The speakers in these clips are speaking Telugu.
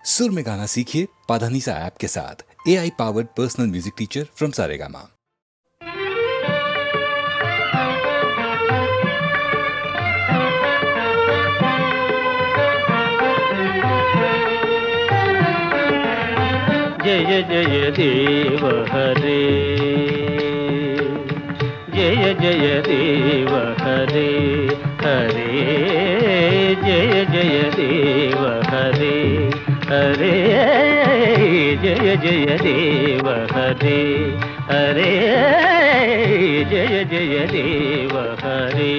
सुर में गाना सीखिए पाधानीसा ऐप के साथ। AI powered personal music teacher from Saregama. जय जय देव हरे, जय जय देव हरे हरे, जय जय देव हरे हरे, जय जय देव हरे हरे, जय जय देव हरे।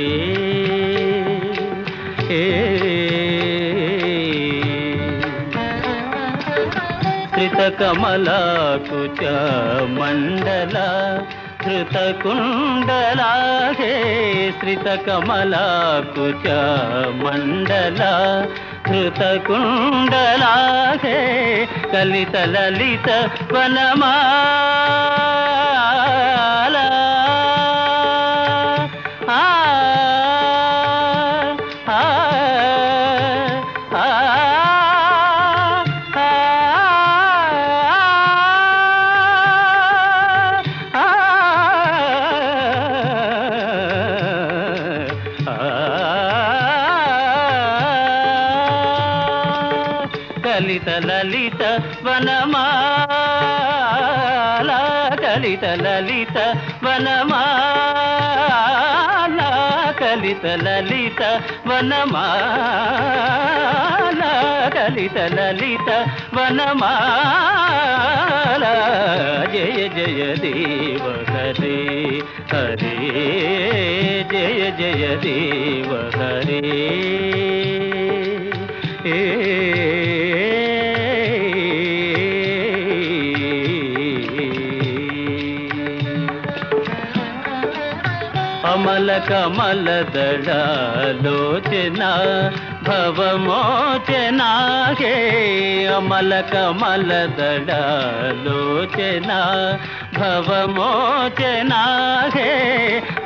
श्रितकमलाकुच मंडला धृतकुंडला हे, श्रितकमलाकुच मंडला धृतकुंडला हे, कलित ललित वनमाला ललित ललित वनमाला, कलित ललित वनमाला, कलित ललित वनमाला, कलित ललित वनमाला, जय जय देव हरे हरे, जय जय देव हरे। अमल कमल दलोचना भवमोचना हे, अमल कमल दलोचना भवमोचना हे,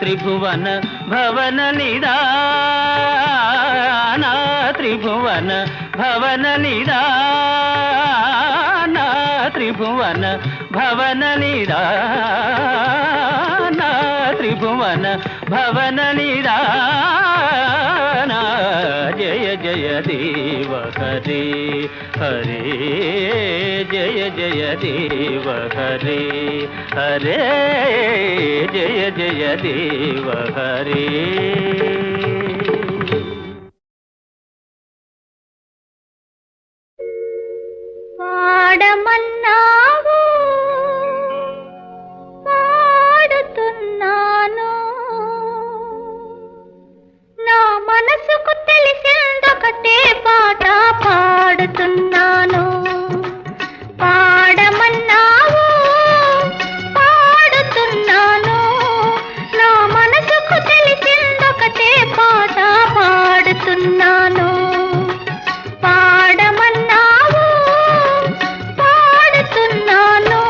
त्रिभुवन भवन निदान, त्रिभुवन भवन निदान, त्रिभुवन भवन निदान, त्रिभुवन भवन निदान, जय जय देव हरे हरे, जय जय देव हरे हरे, जय जय देव हरे। పాడమన్నావు పాడుతున్నాను, నా మనసుకు తెలిసిందొకటే పాట పాడుతున్నాను. పాడమన్నావు పాడుతున్నాను, నా మనసుకు తెలిసిందొకటే పాట పాడుతున్నాను. పాడమన్నావు పాడుతున్నాను.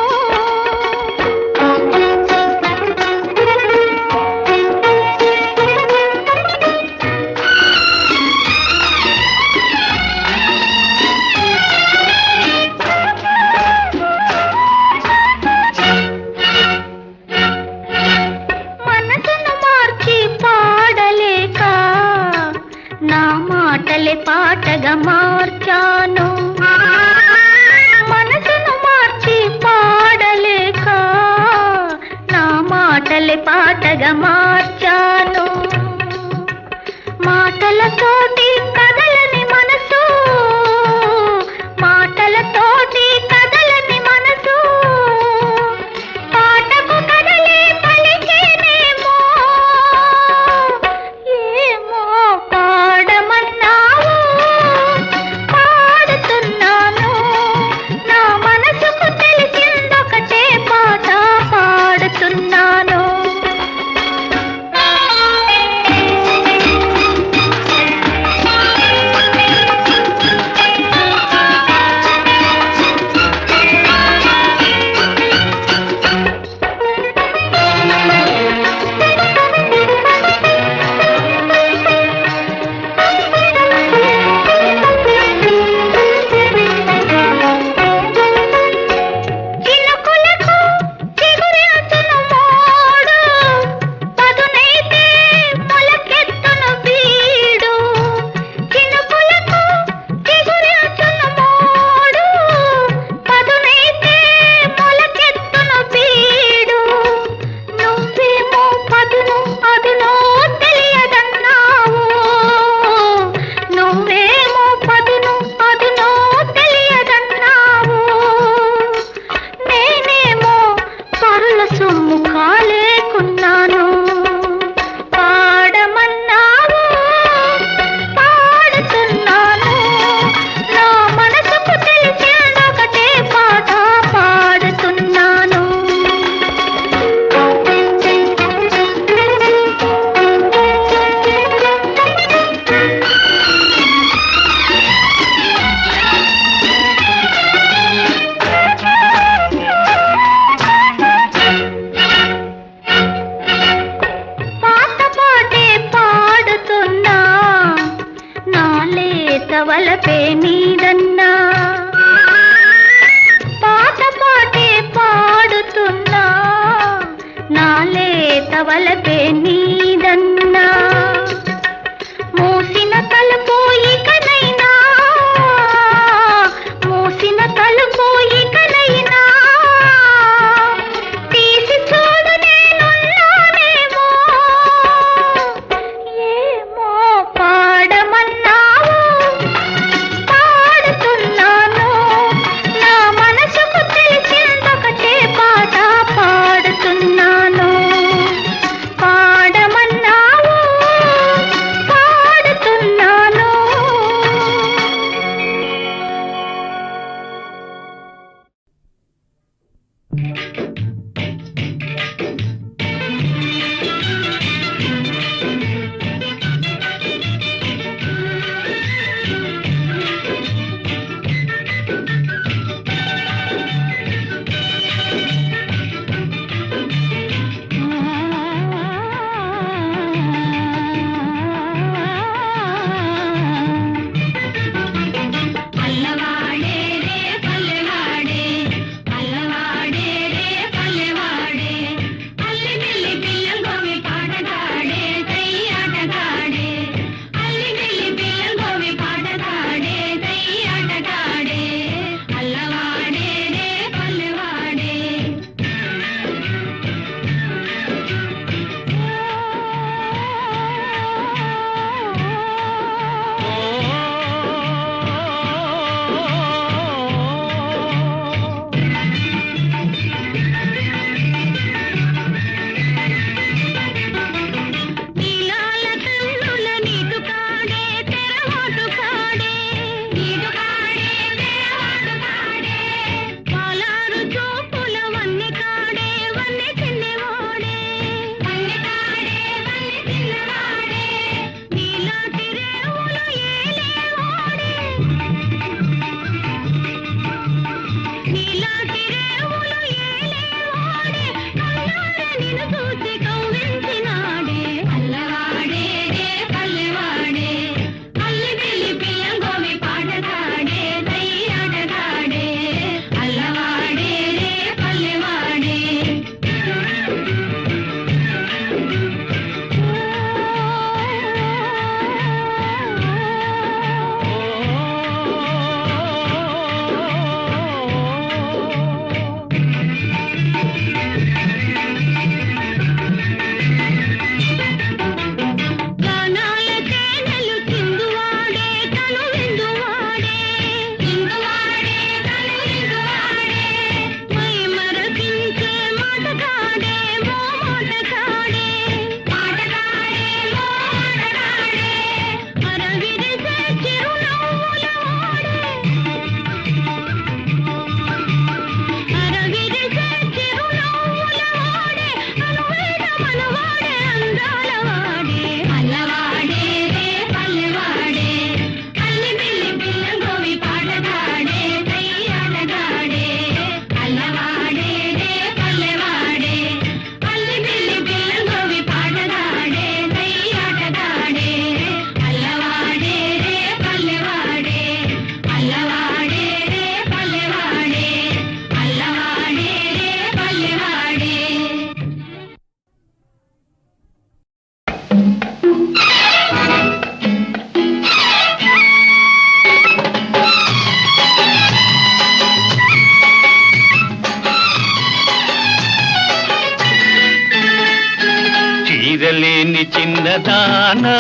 తీరలేని చిన్నదానా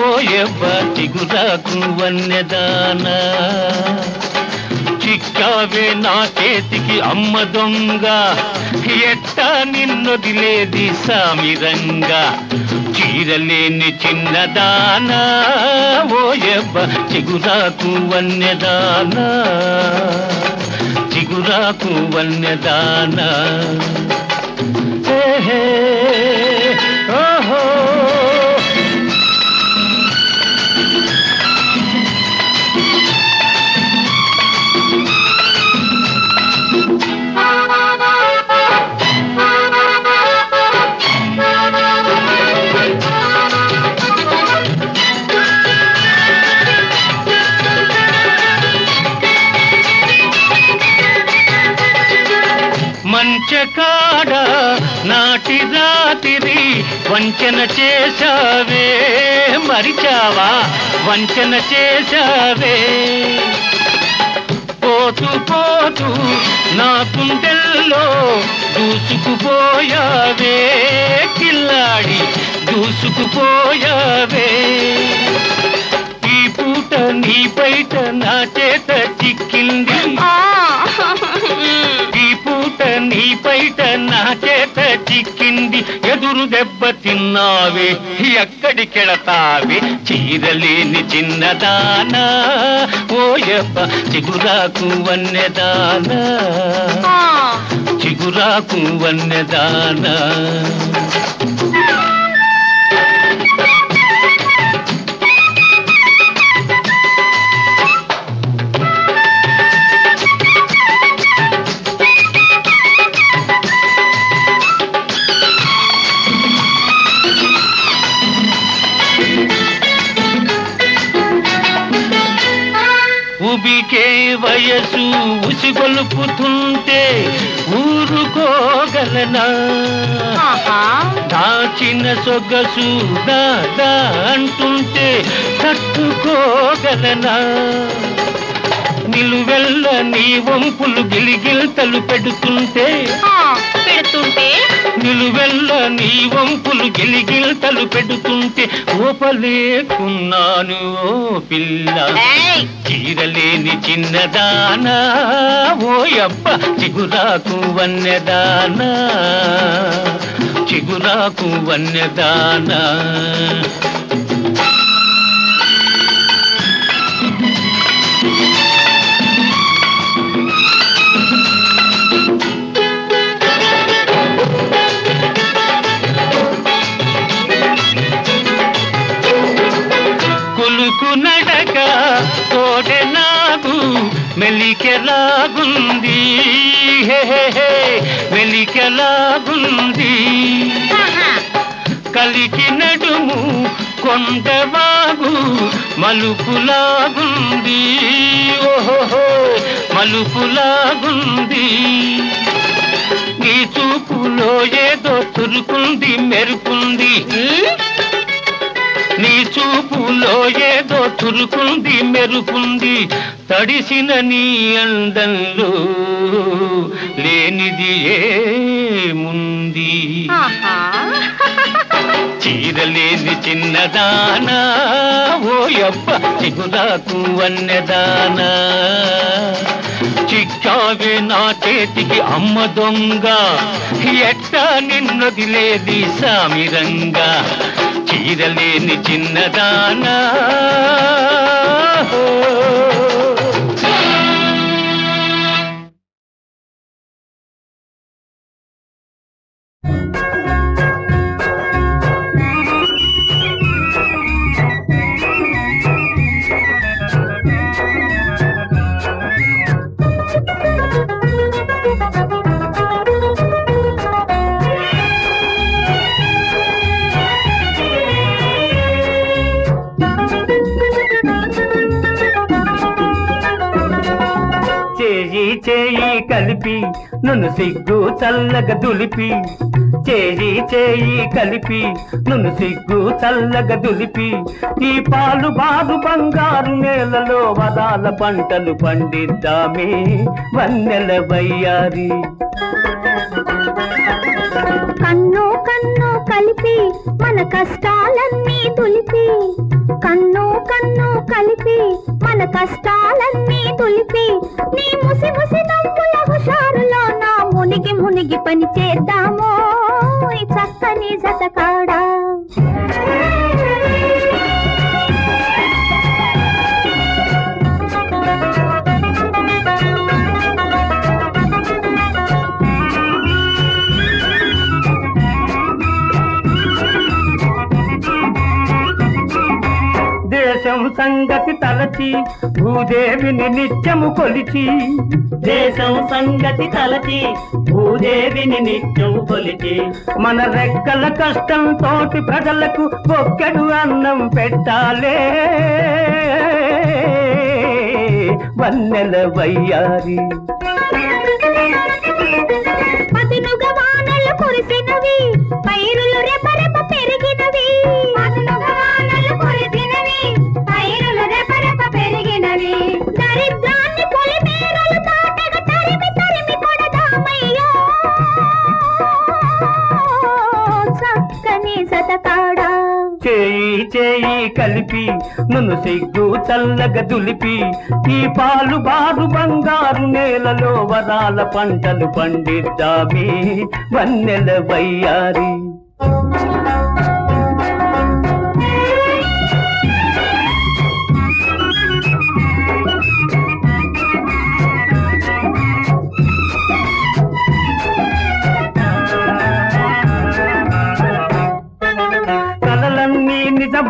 ఓయవ్వ చిగురాకు వన్యదానా చిక్కావే నా చేతికి అమ్మ దొంగ ఎట్టా నిన్నొదిలేది సామిరంగా చీరలేని చిన్నదానా ఓయవ్వ చిగురాకు వన్యదానా చిగురాకు వన్యదానా ఓహో మంచకాడ నాటి రాత్రి వంచన చేశావే మరిచావా వంచన చేశావే పోతూ పోతూ నా గుండెల్లో దూసుకుపోయావే కిల్లాడి దూసుకుపోయావే ఈ పూట నీ బయట నా చేత చిక్కింది ఈ పూట నీ బయట నా చేత చిక్కింది ఎదురు దెబ్బ తిన్నావే ఎక్కడికెళతావే చీరలేని చిన్నదానా ఓయప్ప చిగురాకు వన్నెదానా చిగురాకు వన్నెదానా. ఉబికే వయసు ఉసిగొలుపుతుంటే ఊరుకోగలనా, దాచిన సొగసు దాదా అంటుంటే తట్టుకోగలనా, నిలువెల్ల నీ వంపులు గిలిగిల్తలు పెడుతుంటే నిలువెల్ల నీ వంపులు గిలిగిల్తలు పెడుతుంటే ఓపలేకున్నాను ఓ పిల్ల, చీరలేని చిన్నదానా ఓయబ్బ చిగురాకు వన్నెదానా, చిగురాకు వన్నెదానా. నడక తోడె నాకు మెలికెలాగుంది, మెలికెలాగుంది, కలికి నడుము కొండవాగు మలుపులాగుంది, ఓహో మలుపులాగుంది, నీ చూపులో ఏదో చురుకుంది మెరుపుంది, నీ చూపులో ఏదో చురుకుంది మెరుపుంది, తడిసిన నీ అందంలో లేనిది ఏముంది, చీరలేని చిన్నదానా ఓయబ్బ చిగురాకు వన్నెదానా. చిక్కావే నా చేతికి అమ్మ దొంగ, ఎట్టా నిన్నొదిలేది సామిరంగా, చీరలేని చిన్నదానా. చేయి కలిపి నన్ను సిగ్గు చల్లగా దులిపి, చేయి కలిపి నన్ను సిగ్గు చల్లగా దులిపి, ఈ పాలు బాగు బంగారు నేలలో వదాల పంటలు పండిద్దామే వన్నెల వయ్యారి. కన్ను కన్ను కలిపి మన కష్టాలన్నీ తులిపి, కన్ను కన్ను కలిపి మన కష్టాలన్నీ తులిపి, నీ ముసి ముసి నవ్వుల హుషారులో నా మునిగి మునిగి పని చేద్దామో ఈ చక్కని జతకాడా. దేశం సంగతి తలచి భూదేవిని నిత్యము కొలిచి, దేశం సంగతి తలచి భూదేవిని నిత్యము కొలిచి, మన రెక్కల కష్టం తోటి ప్రజలకు ఒక్కడు అన్నం పెట్టాలే వన్నెల వయ్యారి. పదునుగా వానలు కురిసినవి, పైరులు రెపరెప పెరిగినవి, పదునుగా వానలు కురిసినవి, పైరులు రెపరెప పెరిగినవి, దరిద్రాన్ని పొలిమేరలు తాటగా తరిమి తరిమి కొడదామయ్యో చక్కని సతకాడా. చేయి కలిపి నన్ను సిగ్గు చల్లగా దులిపి, ఈ పాలు బారు బంగారు నేలలో వరాల పంటలు పండిద్దామే వన్నెల వయ్యారి.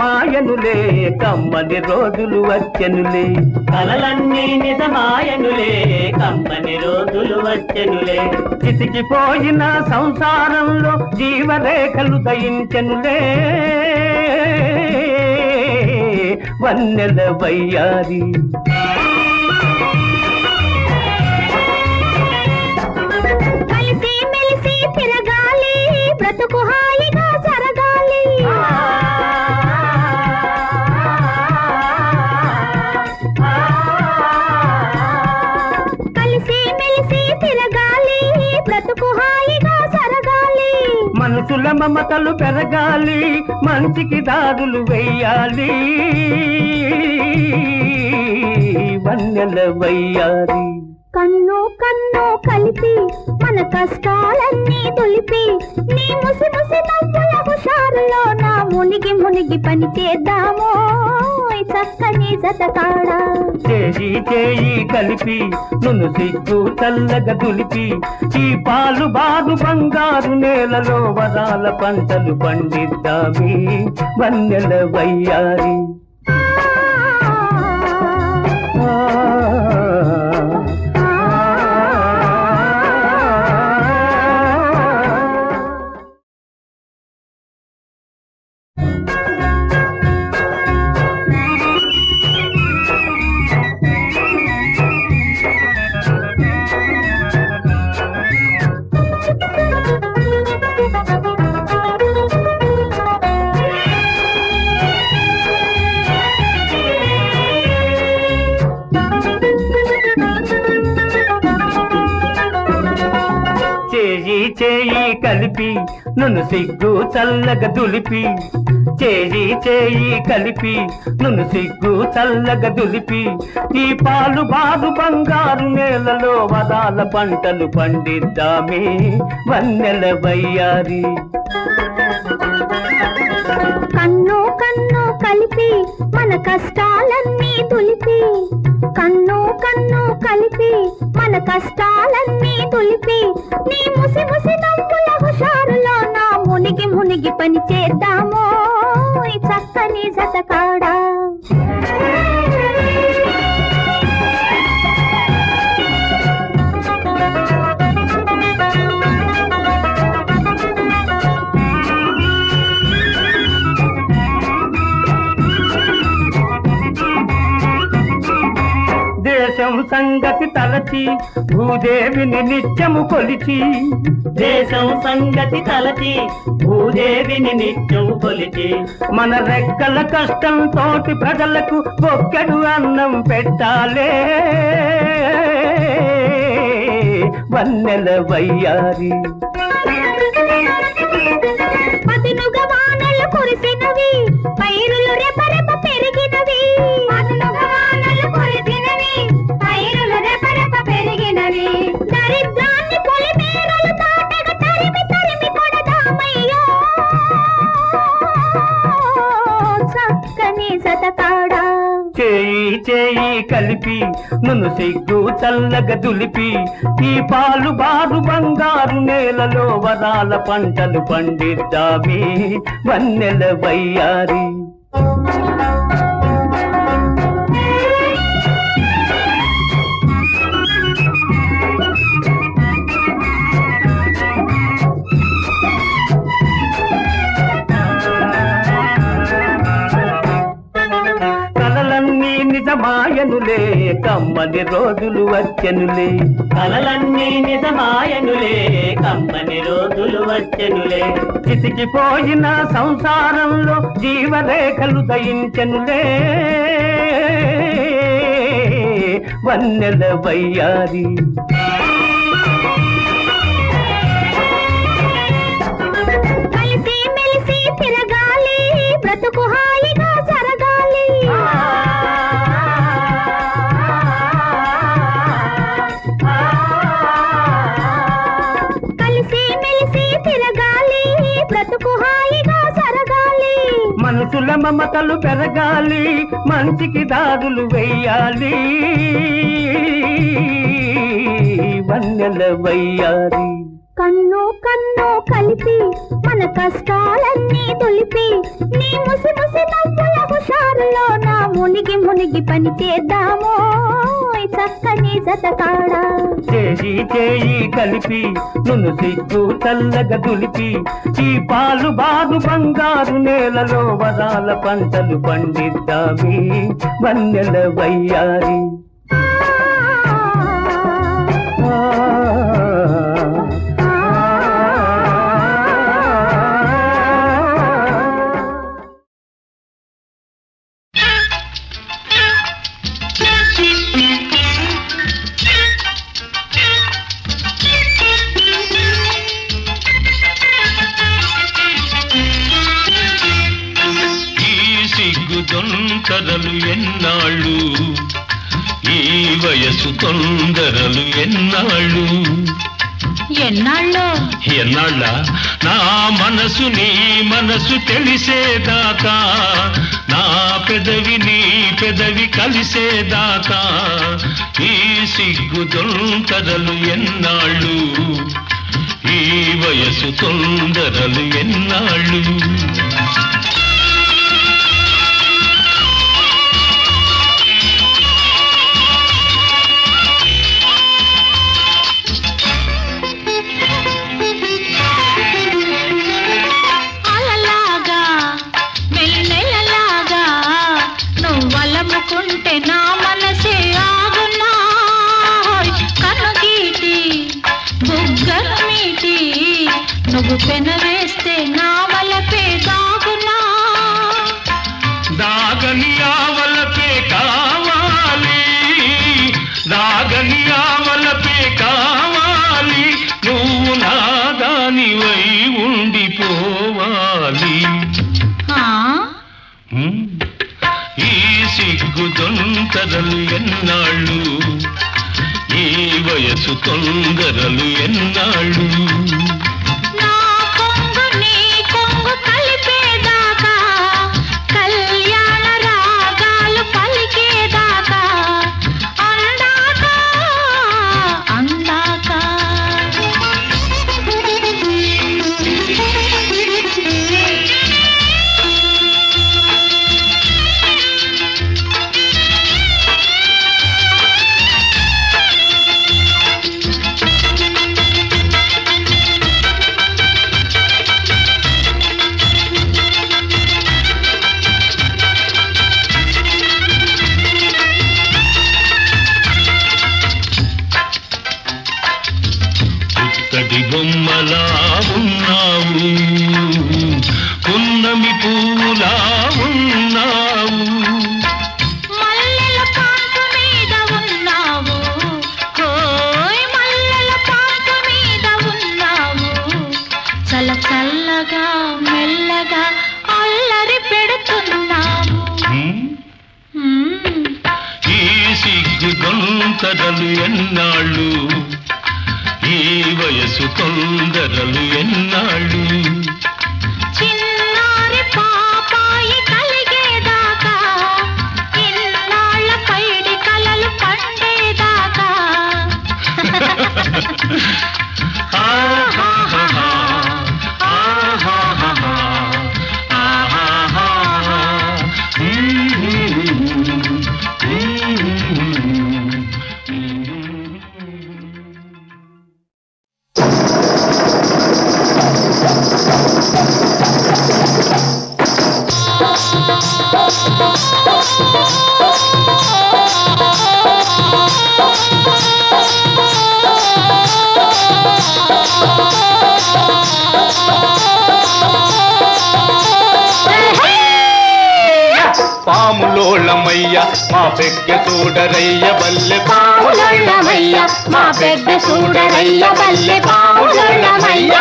నిజమాయనులే కమ్మని రోజులు వచ్చెనులే కలలన్నీ నిజమాయనులే కమ్మని రోజులు వచ్చెనులే చితికిపోయిన సంసారంలో జీవరేఖలు దయించెనులే వన్నెల వయ్యారి కలిసి మెలిసి తిరగాలి బ్రతుకు హాయిగా జరగాలి కలిసి మెలిసి తిరగాలి బ్రతుకు హాయిగా జరగాలి మనసుల మమతలు పెరగాలి మంచికి దారులు వెయ్యాలి వన్నెల వయ్యారి కన్ను కన్ను కలిపి మన కష్టాలన్నీ తులిపి నీ ముసి ముసి నవ్వుల హుషారులో నా మునిగి మునిగి పని చేద్దామో ఈ చక్కని జతకాడా చేయి చేయి కలిపి నును సిగ్గు చల్లగా దులిపి ఈ పాలు బాగు బంగారు నేలలో వరాల పంటలు పండిద్దామి వన్నెల వయ్యారి చేయి చేయి కలిపి నును సిగ్గు చల్లగా దులిపి చేయి చేయి కలిపి నును సిగ్గు చల్లగా దులిపి ఈ పాలు బాగు బంగారు నేలలో వరాల పంటలు పండిద్దామే వన్నెల వయ్యారి కన్ను కన్ను కలిపి మన కష్టాలన్నీ తులిపి కన్ను కన్ను కలిపి మన కష్టాలన్నీ తులిపి నీ ముసి ముసి నవ్వుల హుషారులో నా మునిగి మునిగి పని చేద్దామో ఈ చక్కని జతకాడా దేశం సంగతి తలచి భూదేవిని నిత్యము కొలిచి దేశం సంగతి తలచి భూదేవిని నిత్యం కొలిచి మన రెక్కల కష్టం తోటి ప్రజలకు ఒక్కడు అన్నం పెట్టాలే వన్నెల వయ్యారి పదునుగా వానలు కురిసినవి పైరులు రెపరెప పెరిగినవి పదునుగా వానలు కురిసినవి పైరులు రెపరెప పెరిగినవి దరిద్రాన్ని పొలిమేరలు తాటగా తరిమి తరిమి కొడదామయ్యో చక్కని జతకాడా చేయి చేయి కలిపి నును సిగ్గు చల్లగా దులిపి ఈ పాలు బారు బంగారు నేలలో వరాల పంటలు పండిద్దామి వన్నెల వయ్యారి కలలన్నీ నిజమాయనులే కమ్మని రోజులు వచ్చెనులే కలలన్నీ నిజమాయనులే కమ్మని రోజులు వచ్చెనులే చితికిపోయిన సంసారంలో జీవరేఖలు దయించెనులే వన్నెల వయ్యారి కలిసి మెలిసి తిరగాలి బ్రతుకు హాయిగా జరగాలి కలిసి మెలిసి తిరగాలి బ్రతుకు హాయిగా జరగాలి మనసుల మమతలు పెరగాలి మంచికి దారులు వెయ్యాలి వన్నెల వయ్యారి కన్ను కన్ను కలిపి మన కష్టాలన్నీ తులిపి నీ ముసి ముసి నవ్వుల హుషారులో నా మునిగి మునిగి పని చేద్దామో చక్కని జతకాడా చేయి చేయి కలిపి నున్ను సిగ్గు చల్లగా దులిపి ఈ పాలు బాగు బంగారు నేలలో వరాల పంటలు పండిద్దామి వన్నెల వయ్యారి తొందరలు ఎన్నాళ్ళు ఈ వయసు తొందరలు ఎన్నాళ్ళు ఎన్నాళ్ళ నా మనసు నీ మనసు తెలిసేదాకా నా పెదవి నీ పెదవి కలిసేదాకా ఈ సిగ్గు తొందరలు ఎన్నాళ్ళు ఈ వయసు తొందరలు ఎన్నాళ్ళు నా మనసే ఆగున్నా కనుగీటి బుగ్గలు మీటి నువ్వు పెనవేస్తే నా వలపే దాగునా దాగని ఆవలపే కావాలి దాగని ఆవలపే కావాలి నువ్వు నా దానివై ఉండిపోవాలి ఈ సిగ్గు తొందరలు ఎన్నాళ్ళు ఈ వయసు తొందరలు ఎన్నాళ్ళు నా కొంగు నీ కొంగు కలిపేదాకా కళ్యాణ రాగాలు పలికేదాకా అందాక అందాక బొమ్మలా ఉన్నావు పున్నమి పూలా ఉన్నావు మల్లెల పాంపు మీద ఉన్నావు కోయ్ మల్లెల పాంపు మీద ఉన్నావు చల్ల చల్లగా మెల్లగా అల్లరి పెడుతున్నావు ఈ సిగ్గు తొందరలు ఎన్నాళ్ళు ఈ వయసు తొందరలు ఎన్నాళ్ళు చిన్నారి పాపాయి కలిగేదాకా ఇన్నాళ్ళ పైడి కలలు పండేదాకా పాములోళ్ళమయ్య మా పెగ్గ చూడరయ్య బల్లె పాములోళ్ళమయ్య మా పెద్ద చూడరయ్య బల్లె పాములోళ్ళమయ్య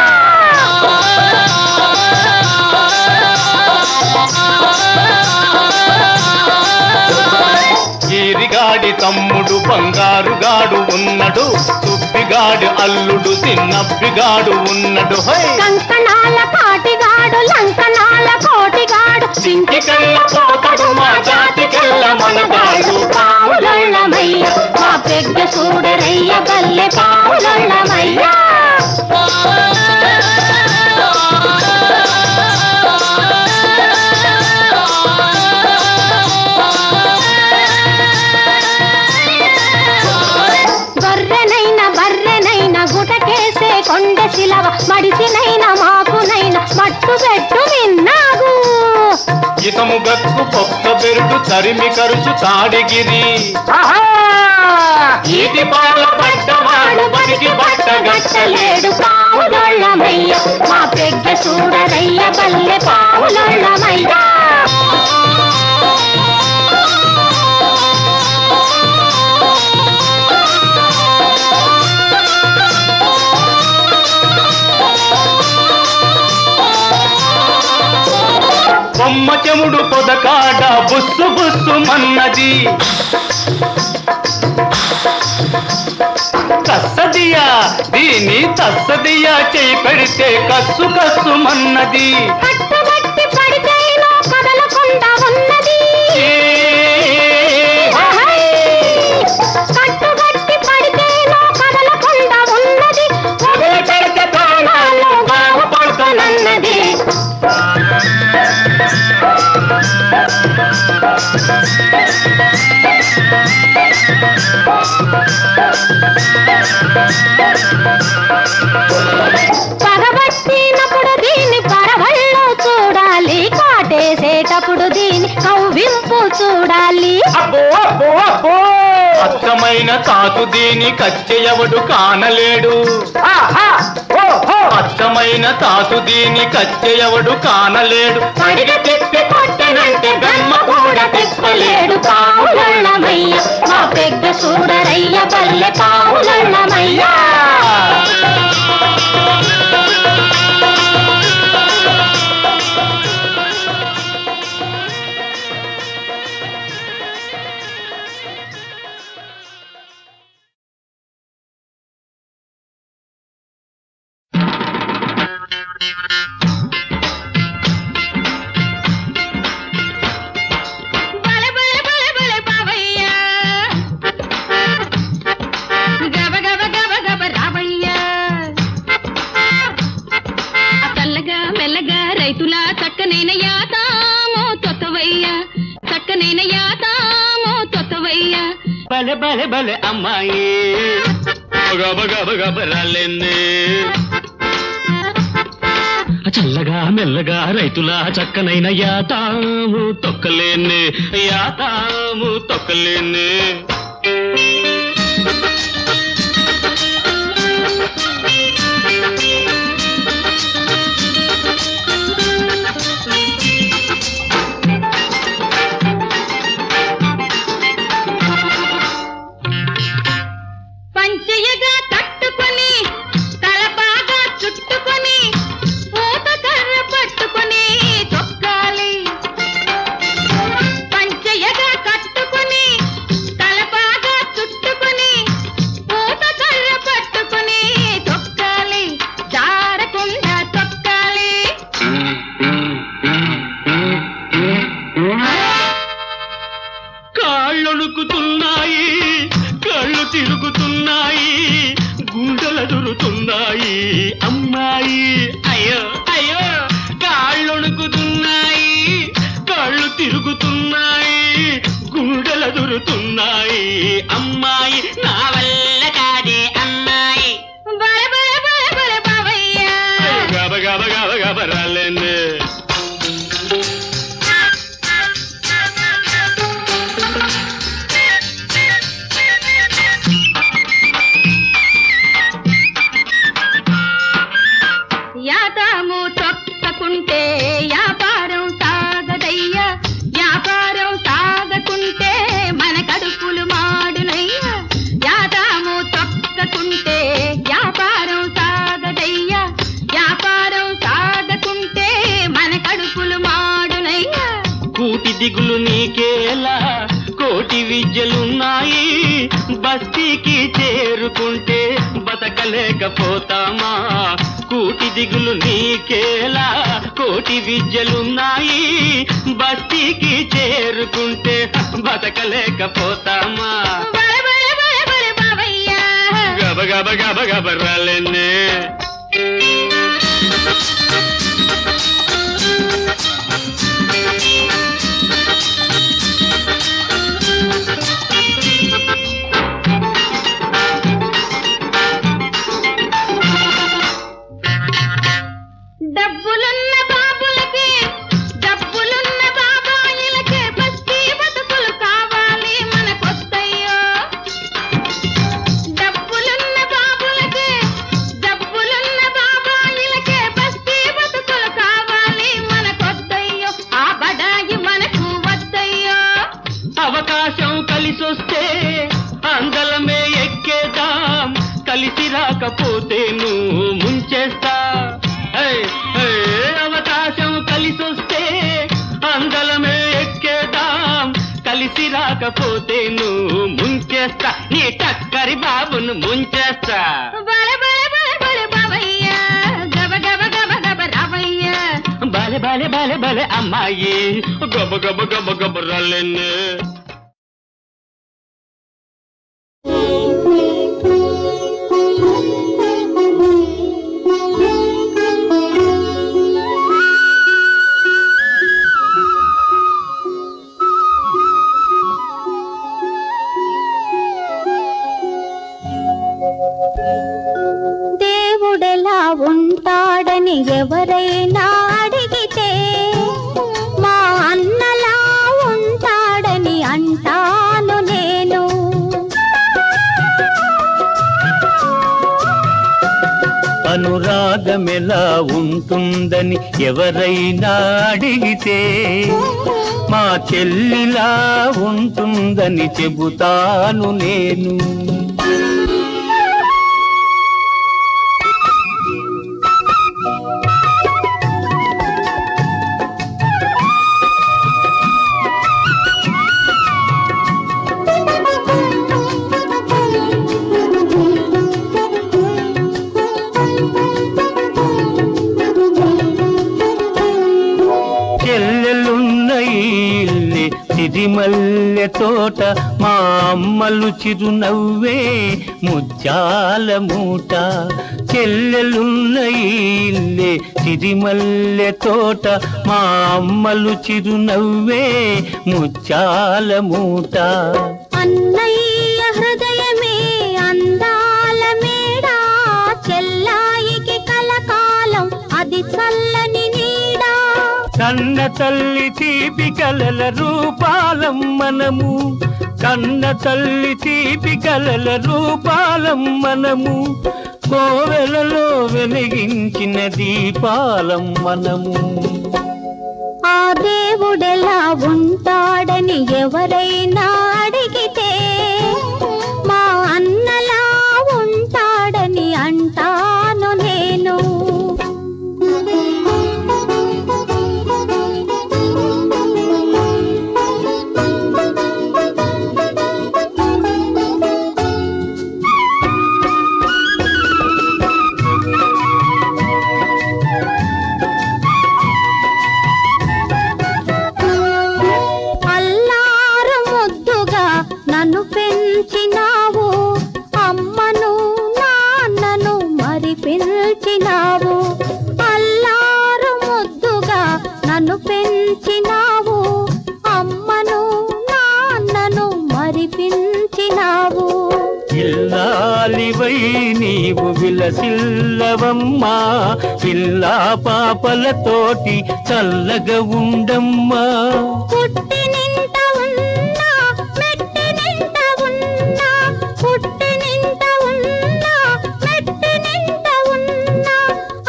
ఈరిగాడి తమ్ముడు బంగారుగాడు ఉన్నడు సుబ్బిగాడు అల్లుడు చిన్నబ్బిగాడు ఉన్నడు కంకణాల పాటిగాడు లంకనాల కోటిగాడు సింటికల్ల పోతడు మా జాతికెల్ల మనగాడు పాములోళ్ళమయ్య మా పెద్ద చూడరయ్య బల్లె పాములోళ్ళమయ్య కొండ శిలవ మడిసినైనా మాకునైనా మట్టు పెట్టు విన్నాగు ఇతము గక్కు పొక్క బెరుడు తరిమి కరుచు తాడిగిరి ఈటి పాల పడ్డవాడు బతికి బట్టగట్టలేడు పావులొళ్ళమయ్య మా పెగ్గ చూడరయ్య బల్లె పావులొళ్ళమయ్య బొమ్మ చెముడు పొదకాడ బుస్సు బుస్సు మన్నది కస్సదియా దీని తస్సదియా చేయి పెడితే కస్సు కస్సు మన్నది కట్టుబట్టి పడితేనో కదలకుండా ఉన్నది కట్టుబట్టి పడితేనో కదలకుండా ఉన్నది వదిలి పెడితే ప్రాణాలు బాగుపడుతున్నది పగబట్టినప్పుడు దీన్ని పరవళ్ళు చూడాలి కాటేసేటప్పుడు దీన్ని కవ్వింపు చూడాలి అబ్బో అబ్బో అబ్బో అచ్చమైన తాతు దీని కచ్చెయవడు కానలేడు అచ్చమైన తాతు దీని కచ్చెయవడు కానలేడు పడిగ తిప్పి కొట్టనంటే బ్రహ్మ కూడా తిప్పలేడు పావులొళ్ళమయ్య మా పెగ్గ చూడరయ్య బల్లె పావులొళ్ళమయ్య బలే బలే బలే అమ్మాయి గబ గబ గబ రాలేనే చల్లగా మెల్లగా రైతులా చక్కనైన యాతాము తొక్కలేనే యాతాము తొక్కలేనే పంచయగా కట్టుకొని తలపాగా చుట్టుకొని పూత కర్ర పట్టుకొని తొక్కాలి పంచయగా కట్టుకొని తలపాగా చుట్టుకొని పూత కర్ర పట్టుకొని తొక్కాలి జారకుండా తొక్కాలి కాళ్ళొణుకుతున్నాయి కళ్ళు తిరుగుతున్నాయి గుండెలు దురుతున్నాయి అమ్మాయి అయ్యో అయ్యో కాళ్ళొణుకుతున్నాయి కళ్ళు తిరుగుతున్నాయి గుండెలు దురుతున్నాయి అమ్మాయి నా వల్ల కాదే అమ్మాయి బల బల బల బల బావయ్య గబ గబ గబ గబ రాలేనే యాతాము తొక్కకుంటే వ్యాపారం సాగదయ్యా వ్యాపారం సాగకుంటే మన కడుపులు మాడునయ్యా యాతాము తొక్కకుంటే వ్యాపారం సాగదయ్యా వ్యాపారం సాగకుంటే మన కడుపులు మాడునయ్యా కూటి దిగులు నీకేలా కోటి విద్యలున్నాయి బస్తీకి చేరుకుంటే బతకలేకపోతామా కూటి దిగులు నీకేలా కోటి విద్యలున్నాయి బస్తీకి చేరుకుంటే బతకలేకపోతామా బల బల బల బల బావయ్య గబ గబ గబ గబ రాలేనే డబ్బులున్న బాబులకి డబ్బులున్న బాబాయిలకే బస్తీ బతుకులు కావాలి మనకొద్దయ్యో. డబ్బులున్న బాబులకి డబ్బులున్న బాబాయిలకే బస్తీ బతుకులు కావాలి మనకొద్దయ్యో. ఆ బడాయి మనకు వద్దయ్యో. అవకాశం కలిసొస్తే అందలమే ఎక్కేద్దాం, కలిసి రాకపోతే నువ్వు ముంచేస్తా. అవకాశం కలిసొస్తే అందలమే ఎక్కేద్దాం, కలిసి రాకపోతే నువ్వు ముంచేస్తా, నీ టక్కరి బాబును ముంచేస్తా. బలె బలె బలె బలె బావయ్యా, గబ గబ గబ గబ రావయ్యా. బాలె బాలె బాలె బాలె అమ్మాయి, గబ గబ గబ గబ రాలేనే. దేవుడెలా ఉంటాడని ఎవరైనా అడిగితే మా అన్నలా ఉంటాడని అంటాను నేను. అనురాగమెలా ఉంటుందని ఎవరైనా అడిగితే మా చెల్లిలా ఉంటుందని చెబుతాను నేను. సిరిమల్లె తోట మా అమ్మలు చిరునవ్వే ముత్యాల మూట. చెల్లెలున్న ఇల్లే సిరిమల్లె తోట మా అమ్మలు చిరునవ్వే ముత్యాల మూట. అన్నయ్య హృదయమే అందాల మేడ, చెల్లాయికి కలకాలం అది చల్లని నీడ. కన్న తల్లి తీపి కలల రూపాలం మనము, కన్న తల్లి తీపి కలల రూపాలం మనము, కోవెలలో వెలిగించిన దీపాలం మనము. ఆ దేవుడెలా ఉంటాడని ఎవరైనా అడిగితే మా అన్నలా ఉంటాడని అంటాను నేను. నన్ను పెంచినావు, అమ్మను నాన్నను మరి పిలిచినావు. అల్లారు ముద్దుగా నన్ను పెంచినావు, అమ్మను నాన్నను మరి పిలిచినావు. ఇల్లాలివై నీవు విలసిల్లవమ్మా, పిల్లా పాపలతోటి చల్లగా ఉండమ్మా. పుట్టినింట ఉన్నా మెట్టినింట ఉన్నా, పుట్టినింట ఉన్నా మెట్టినింట ఉన్నా,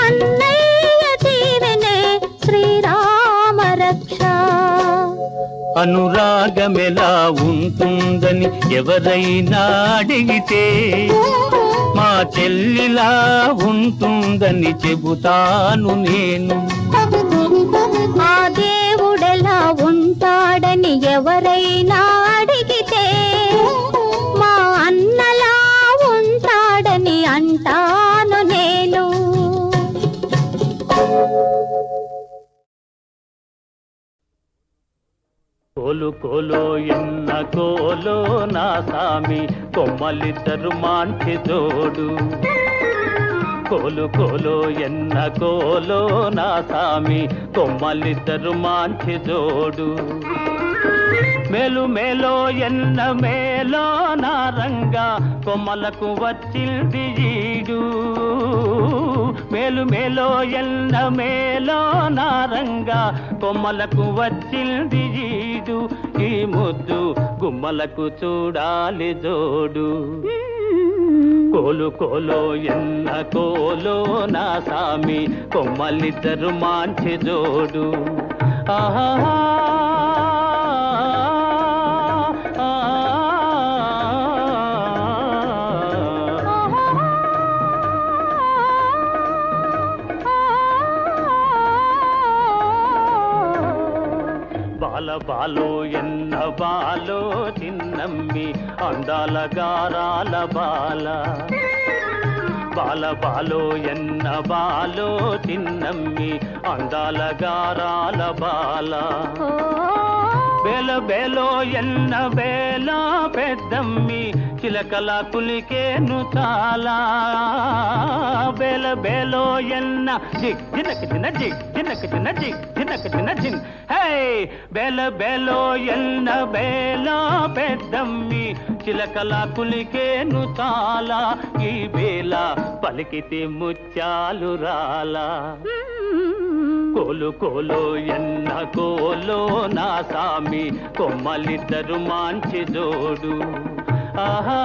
అన్నయ్య దీవెనే శ్రీరామ రక్ష. అనురాగమెలా ఉంటుందని ఎవరైనా అడిగితే మా చెల్లిలా ఉంటుందని చెబుతాను నేను. ఆ దేవుడెలా ఉంటాడని ఎవరైనా అడిగితే మా అన్నలా ఉంటాడని అంటాను నేను. కోలు కోలో ఎన్న కోలో నా సామి, కొమ్మలిద్దరు మాంటి జోడు. కోలు కోలో ఎన్న కోలో నా సామి కొమ్మలిద్దరు మాంచి జోడు మేలు మేలో ఎన్న మేలో నా రంగా కొమ్మలకు వచ్చింది ఈడు మేలు మేలో ఎన్న మేలో నా రంగా కొమ్మలకు వచ్చింది ఈడు ఈ ముద్దు గుమ్మలకు చూడాలి జోడు కోలు కోలో ఎన్న కోలో నా సామి కొమ్మలిద్దరు మాంచి జోడు ఆహా బాల బాలో ఎన్న బాలో చిన్నమ్మి అందాల గారాల బాల బాల బాలో ఎన్న బాలో చిన్నమ్మి అందాల గారాల బాల బేల బేలో ఎన్న బేల పెద్దమ్మి చిలకల కులికేను చాలా బేల బేలో ఎన్న జిగ్ జినక జిన జిగ్ జినక జిన జిగ్ జినక జిన జిన్ హే బేల బేలో ఎన్న బేల పెద్దమ్మి చిలకల కులికేను చాలా ఈ బేల పలికితే ముత్యాలు రాలా కోలు కోలో ఎన్న కోలో నా సామి కొమ్మలిద్దరు మాంచి జోడు ఆహా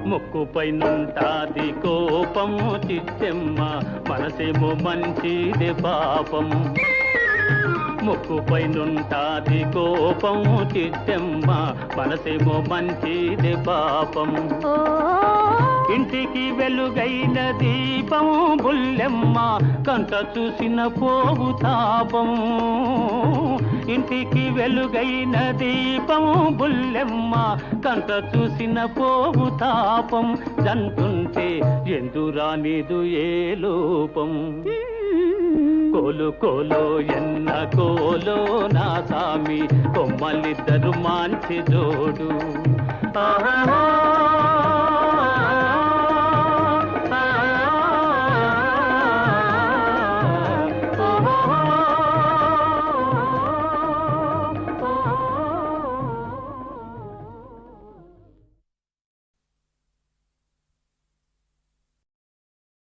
ముక్కుపై నుంటాది కోపము చిత్తెమ్మ మనసేమో మంచిది పాపం ముక్కుపై నుంటాది కోపము చిత్తెమ్మ మనసేమో మంచిది పాపం ఇంటికి వెలుగైన దీపం బుల్లెమ్మ కంట చూసిన పోవు తాపం ఇంటికి వెలుగైన దీపం బుల్లెమ్మ కంట చూసిన పోవు తాపం జంటుంటే ఎందురానిదు ఏ లోపం కోలు కోలో ఎన్న కోలో నా సామి కొమ్మలిద్దరు మాంచి జోడు ఆహా